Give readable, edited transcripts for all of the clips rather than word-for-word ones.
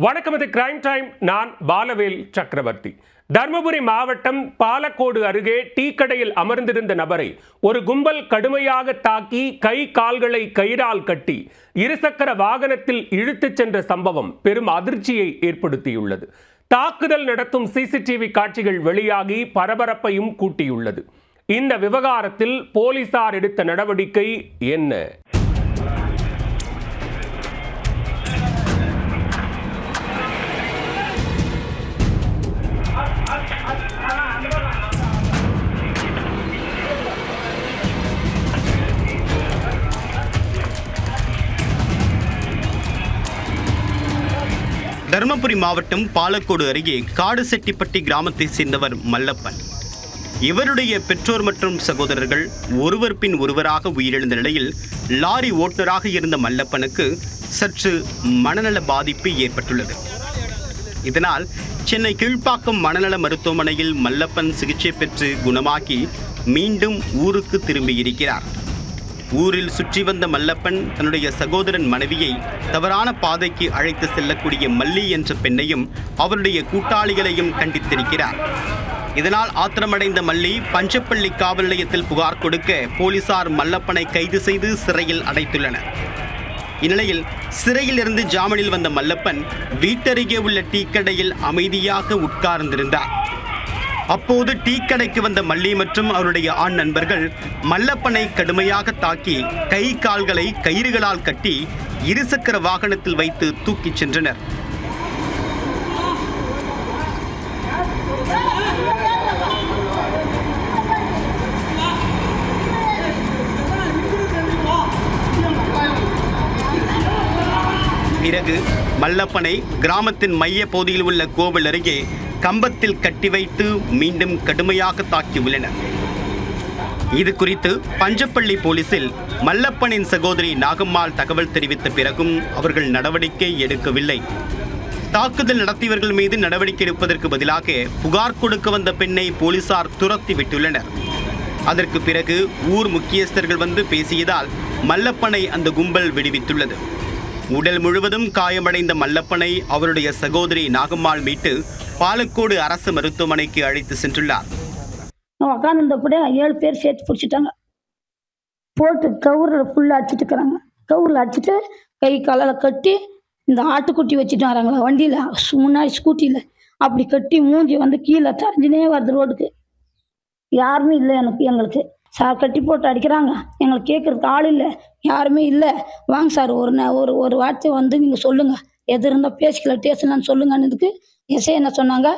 வணக்கம், இது crime time. நான் பாலவேல் சக்கரவர்த்தி. தர்மபுரி மாவட்டம் பாலக்கோடு அருகே டீ கடையில் அமர்ந்திருந்த நபரை ஒரு கும்பல் கடுமையாக தாக்கி கை கால்களை கயிறால் கட்டி இருசக்கர வாகனத்தில் இழுத்துச் சென்ற சம்பவம் பெரும் அதிர்ச்சியை ஏற்படுத்தியுள்ளது. தாக்குதல் நடத்தும் சிசிடிவி காட்சிகள் வெளியாகி பரபரப்பையும் கூட்டியுள்ளது. இந்த விவகாரத்தில் போலீசார் எடுத்த நடவடிக்கை என்ன? தர்மபுரி மாவட்டம் பாலக்கோடு அருகே காடுசெட்டிப்பட்டி கிராமத்தை சேர்ந்தவர் மல்லப்பன். இவருடைய பெற்றோர் மற்றும் சகோதரர்கள் ஒருவர் பின் ஒருவராக உயிரிழந்த நிலையில் லாரி ஓட்டுநராக இருந்த மல்லப்பனுக்கு சற்று மனநல பாதிப்பு ஏற்பட்டுள்ளது. இதனால் சென்னை கீழ்ப்பாக்கம் மனநல மருத்துவமனையில் மல்லப்பன் சிகிச்சை பெற்று குணமாக்கி மீண்டும் ஊருக்கு திரும்பியிருக்கிறார். ஊரில் சுற்றி வந்த மல்லப்பன் தன்னுடைய சகோதரன் மனைவியை தவறான பாதைக்கு அழைத்து செல்லக்கூடிய மல்லி என்ற பெண்ணையும் அவருடைய கூட்டாளிகளையும் கண்டித்திருக்கிறார். இதனால் ஆத்திரமடைந்த மல்லி பஞ்சப்பள்ளி காவல் நிலையத்தில் புகார் கொடுக்க போலீசார் மல்லப்பனை கைது செய்து சிறையில் அடைத்துள்ளனர். இந்நிலையில் சிறையில் இருந்து ஜாமீனில் வந்த மல்லப்பன் வீட்டருகே உள்ள டீ கடையில் அமைதியாக உட்கார்ந்திருந்தார். அப்போது டீ கடைக்கு வந்த மல்லி மற்றும் அவருடைய ஆண் நண்பர்கள் மல்லப்பனை கடுமையாக தாக்கி கை கால்களை கயிறுகளால் கட்டி இருசக்கர வாகனத்தில் வைத்து தூக்கிச் சென்றனர். பிறகு மல்லப்பனை கிராமத்தின் மைய பகுதியில் உள்ள கோவில் அருகே கம்பத்தில் கட்டி வைத்து மீண்டும் கடுமையாக தாக்கியுள்ளனர். இது குறித்து பஞ்சப்பள்ளி போலீசில் மல்லப்பனின் சகோதரி நாகம்மாள் தகவல் தெரிவித்த பிறகும் அவர்கள் நடவடிக்கை எடுக்கவில்லை. தாக்குதல் நடத்தியவர்கள் மீது நடவடிக்கை எடுப்பதற்கு பதிலாக புகார் கொடுக்க வந்த பெண்ணை போலீசார் துரத்தி விட்டுள்ளனர். அதற்கு பிறகு ஊர் முக்கியஸ்தர்கள் வந்து பேசியதால் மல்லப்பனை அந்த கும்பல் விடுவித்துள்ளது. உடல் முழுவதும் காயமடைந்த மல்லப்பனை அவருடைய சகோதரி நாகம்மாள் மீட்டு பாலக்கோடு அரசு மருத்துவமனைக்கு அழைத்து சென்றுள்ளார். உட்காந்துருந்தப்படியே 7 பேர் சேர்த்து பிடிச்சிட்டாங்க. போட்டு கவுரில் ஃபுல்லாக அடிச்சுட்டு இருக்கிறாங்க. கவுரில் அடிச்சுட்டு கை காலில் கட்டி இந்த ஆட்டுக்குட்டி வச்சுட்டு வராங்களா வண்டியில் முன்னாடி ஸ்கூட்டியில் அப்படி கட்டி மூஞ்சி வந்து கீழே தரைஞ்சினே வருது ரோடுக்கு. யாருமே இல்லை எங்களுக்கு சார் கட்டி போட்டு அடிக்கிறாங்க. எங்களுக்கு கேட்குறதுக்கு ஆள் இல்லை, யாருமே இல்லை. வாங்க சார் ஒரு வார்த்தை வந்து நீங்கள் சொல்லுங்கள், எது இருந்தால் பேசிக்கலாம் டேஷன்லான்னு சொல்லுங்கன்னதுக்கு எஸ்ஐ என்ன சொன்னாங்க,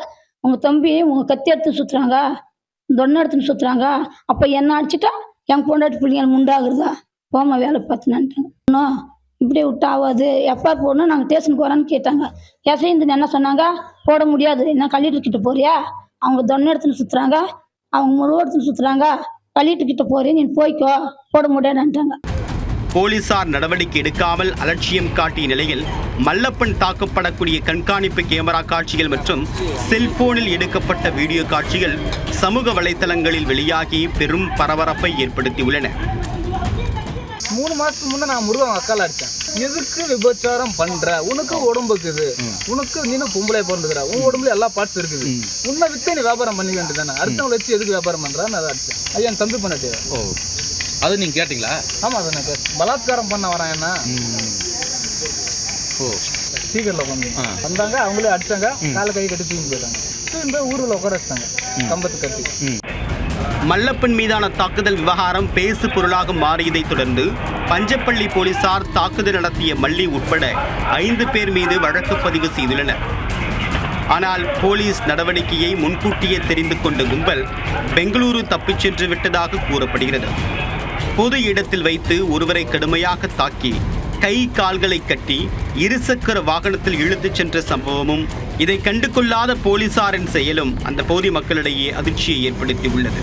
உங்கள் தம்பி உங்கள் கத்தி எடுத்துன்னு சுற்றுறாங்க, தொன்னை எடுத்துன்னு சுற்றுறாங்க, அப்போ என்ன அடிச்சுட்டா என் பொண்டாட்டி பிள்ளைங்க உண்டாகுறதா, போமா வேலை பார்த்துனான்ட்டாங்க. இன்னும் இப்படியே விட்டா ஆகாது, எஃப்ஆர் போடணும், நாங்கள் ஸ்டேஷனுக்கு வரோன்னு கேட்டாங்க. எஸ்ஐ இருந்து என்ன சொன்னாங்க, போட முடியாது, என்ன கலெக்டர்கிட்ட போறியா, அவங்க தொன்னை எடுத்துன்னு சுற்றுறாங்க, அவங்க முழு எடுத்துன்னு சுற்றுறாங்க, கலெக்டர்கிட்ட போறேன், நீ போய்க்கோ, போட முடியாதுன்ட்டாங்க. போலீசார் நடவடிக்கை எடுக்காமல் அலட்சியம் காட்டிய நிலையில் மல்லப்பன் தாக்கப்படக்கூடிய கண்காணிப்பு கேமரா காட்சிகள் மற்றும் செல்போனில் எடுக்கப்பட்ட வீடியோ காட்சிகள் சமூக வலைத்தளங்களில் வெளியாகி பெரும் பரபரப்பை ஏற்படுத்தியுள்ளன. 3 மாசத்துக்கு முன்னே நான் முருகன் அக்கால் அடித்தேன். எதுக்கு விபச்சாரம் பண்ற, உனக்கு உடம்புக்குது, உனக்கு நீனும் பொம்பளை பிறந்துக்கிற, உன் உடம்புல எல்லா பார்ட்ஸ் இருக்குது, உன்னை வித்து நீ வியாபாரம் பண்ணி வேண்டியதானே, அடுத்தவங்களை வச்சு எதுக்கு வியாபாரம் பண்றான்னு நான் அடித்தேன். ஐயா என் தம்பி பண்ணிட்டு. ஓ, அது நீங்க கேட்டீங்களா? ஆமா சார், நான் பலாத்காரம் பண்ண வரேன் என்ன. ஓ, ஸ்பீக்கரில் வந்தாங்க, அவங்களே அடிச்சாங்க, காலை கை கட்டி தூக்கி போயிட்டாங்க. தூக்கி போய் ஊரில் உட்கார வச்சிட்டாங்க கம்பத்து கட்டி. மல்லப்பன் மீதான தாக்குதல் விவகாரம் பேசு பொருளாக மாறியதை தொடர்ந்து பஞ்சப்பள்ளி போலீசார் தாக்குதல் நடத்திய மல்லி உட்பட 5 பேர் மீது வழக்கு பதிவு செய்துள்ளனர். ஆனால் போலீஸ் நடவடிக்கையை முன்கூட்டியே தெரிந்து கொண்ட கும்பல் பெங்களூரு தப்பிச் சென்று விட்டதாக கூறப்படுகிறது. பொது இடத்தில் வைத்து ஒருவரை கடுமையாக தாக்கி கை கால்களை கட்டி இருசக்கர வாகனத்தில் இழுத்துச் சென்ற சம்பவமும் இதை கண்டு கொள்ளாத போலீசாரின் செயலும் அந்த பகுதி மக்களிடையே அதிர்ச்சியை ஏற்படுத்தியுள்ளது.